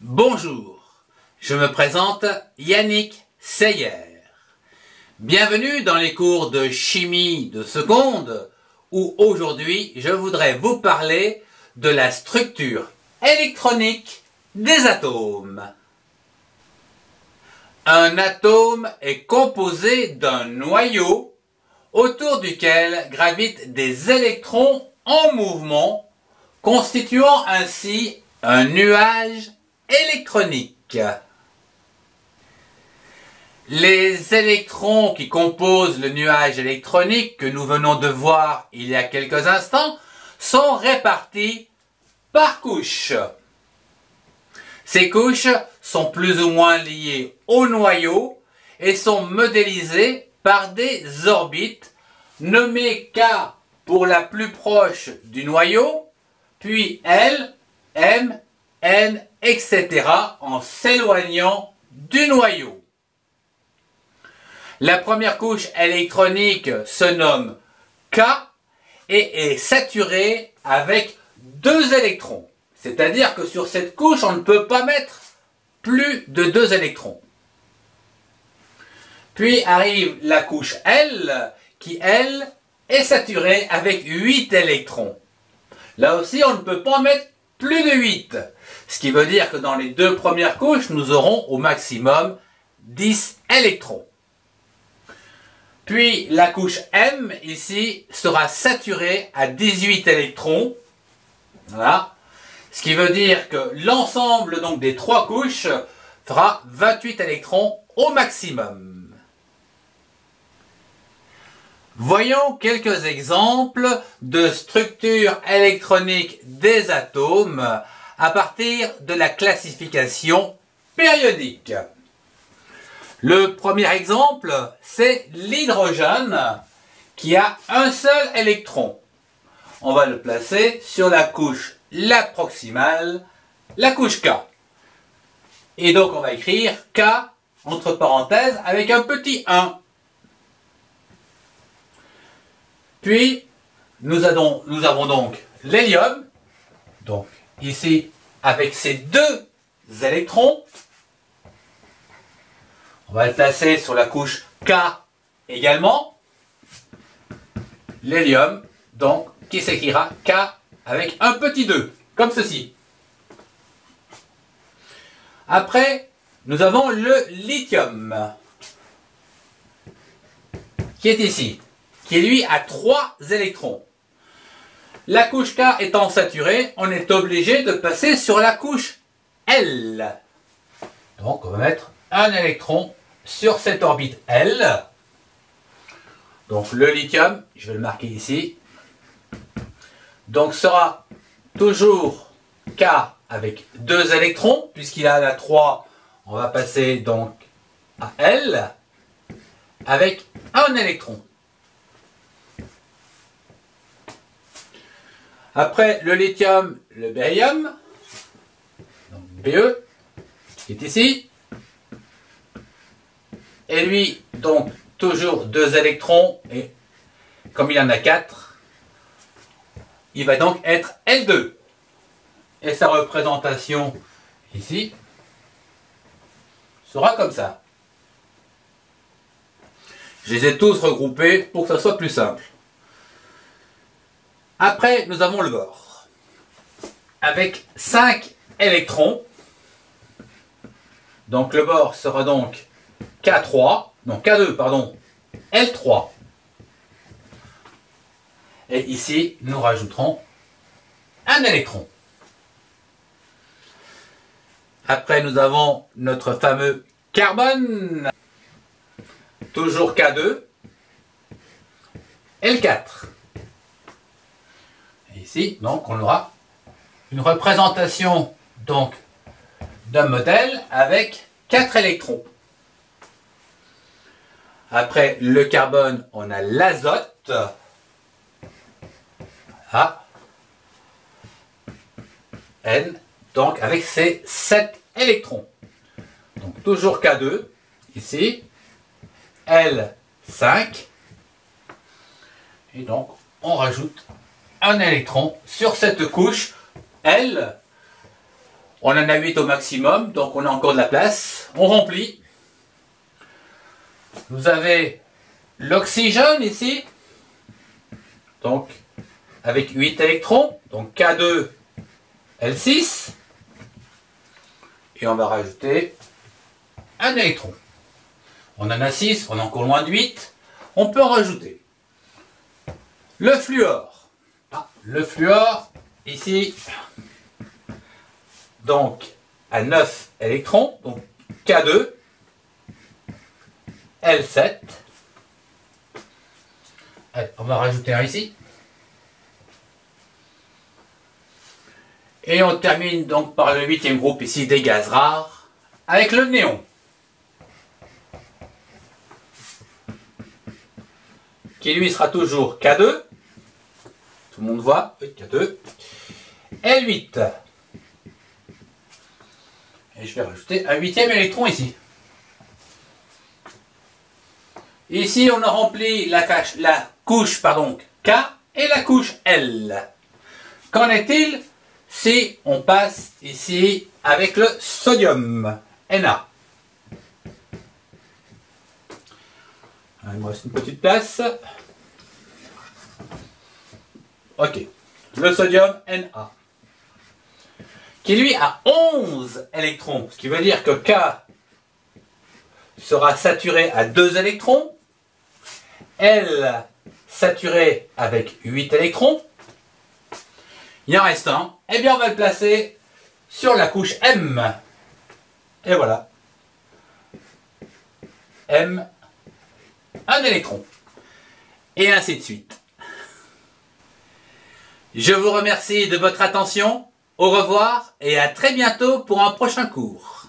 Bonjour, je me présente Yannick Seyer. Bienvenue dans les cours de chimie de seconde où aujourd'hui je voudrais vous parler de la structure électronique des atomes. Un atome est composé d'un noyau autour duquel gravitent des électrons en mouvement, constituant ainsi un nuage électronique. Les électrons qui composent le nuage électronique que nous venons de voir il y a quelques instants sont répartis par couches. Ces couches sont plus ou moins liées au noyau et sont modélisées par des orbites nommées K pour la plus proche du noyau, puis L, M, N, etc. en s'éloignant du noyau. La première couche électronique se nomme K et est saturée avec 2 électrons. C'est-à-dire que sur cette couche, on ne peut pas mettre plus de 2 électrons. Puis arrive la couche L, qui, elle, est saturée avec 8 électrons. Là aussi, on ne peut pas en mettre plus de 8. Ce qui veut dire que dans les 2 premières couches, nous aurons au maximum 10 électrons. Puis la couche M, ici, sera saturée à 18 électrons. Voilà. Ce qui veut dire que l'ensemble donc des 3 couches fera 28 électrons au maximum. Voyons quelques exemples de structures électroniques des atomes à partir de la classification périodique. Le premier exemple, c'est l'hydrogène qui a un seul électron. On va le placer sur la couche la proximale, la couche K. Et donc on va écrire K entre parenthèses avec un petit 1. Puis nous avons donc l'hélium, donc ici avec ses 2 électrons. On va le placer sur la couche K également. L'hélium, donc, qui s'écrira K avec un petit 2, comme ceci. Après, nous avons le lithium, qui est ici, qui lui a 3 électrons. La couche K étant saturée, on est obligé de passer sur la couche L. Donc, on va mettre un électron sur cette orbite L. Donc le lithium, je vais le marquer ici, donc sera toujours K avec 2 électrons, puisqu'il a la 3, on va passer donc à L avec un électron. Après le lithium, le barium, donc Be, qui est ici. Et lui, donc, toujours 2 électrons, et comme il en a 4, il va donc être L2. Et sa représentation, ici, sera comme ça. Je les ai tous regroupés pour que ça soit plus simple. Après, nous avons le bore, avec 5 électrons. Donc le bore sera donc K3, non K2, pardon, L3. Et ici, nous rajouterons un électron. Après, nous avons notre fameux carbone, toujours K2, L4. Et ici, donc, on aura une représentation donc d'un modèle avec 4 électrons. Après le carbone, on a l'azote. Voilà. N, donc avec ses 7 électrons. Donc toujours K2, ici, L5. Et donc on rajoute un électron sur cette couche L On en a 8 au maximum, donc on a encore de la place. On remplit. Vous avez l'oxygène ici, donc avec 8 électrons, donc K2, L6. Et on va rajouter un électron. On en a 6, on est encore loin de 8. On peut en rajouter. Le fluor. Le fluor, ici, donc à 9 électrons, donc K2, L7. Allez, on va rajouter un ici. Et on termine donc par le 8e groupe ici des gaz rares, avec le néon. Qui lui sera toujours K2. Tout le monde voit, oui, K2. L8. Et je vais rajouter un 8e électron ici. Ici, on a rempli la couche K et la couche L. Qu'en est-il si on passe ici avec le sodium, Na? Il me reste une petite place. Ok. Le sodium Na. Qui lui a 11 électrons. Ce qui veut dire que K sera saturé à 2 électrons. L saturé avec 8 électrons. Il en reste un. Eh bien, on va le placer sur la couche M. Et voilà. M, un électron. Et ainsi de suite. Je vous remercie de votre attention. Au revoir et à très bientôt pour un prochain cours.